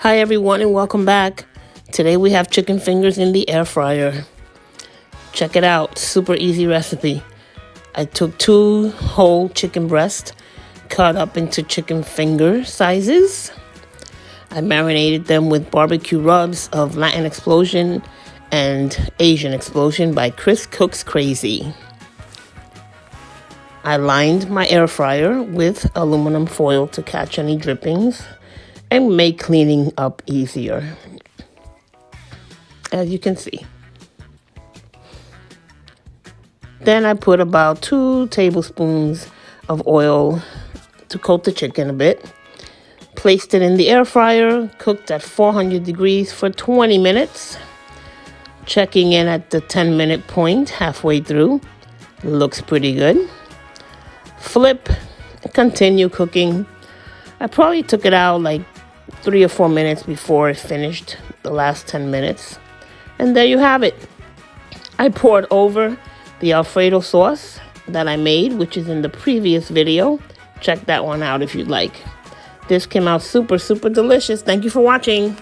Hi everyone and welcome back. Today we have chicken fingers in the air fryer. Check it out, super easy recipe. I took 2 whole chicken breasts, cut up into chicken finger sizes. I marinated them with barbecue rubs of Latin Explosion and Asian Explosion by Chris Cooks Crazy. I lined my air fryer with aluminum foil to catch any drippings and make cleaning up easier, as you can see. Then I put about 2 tablespoons of oil to coat the chicken a bit. Placed it in the air fryer, cooked at 400 degrees for 20 minutes. Checking in at the 10-minute point halfway through. Looks pretty good. Flip, continue cooking. I probably took it out like 3 or 4 minutes before it finished the last 10 minutes. And there you have it. I poured over the Alfredo sauce that I made, which is in the previous video. Check that one out if you'd like. This came out super, super delicious. Thank you for watching.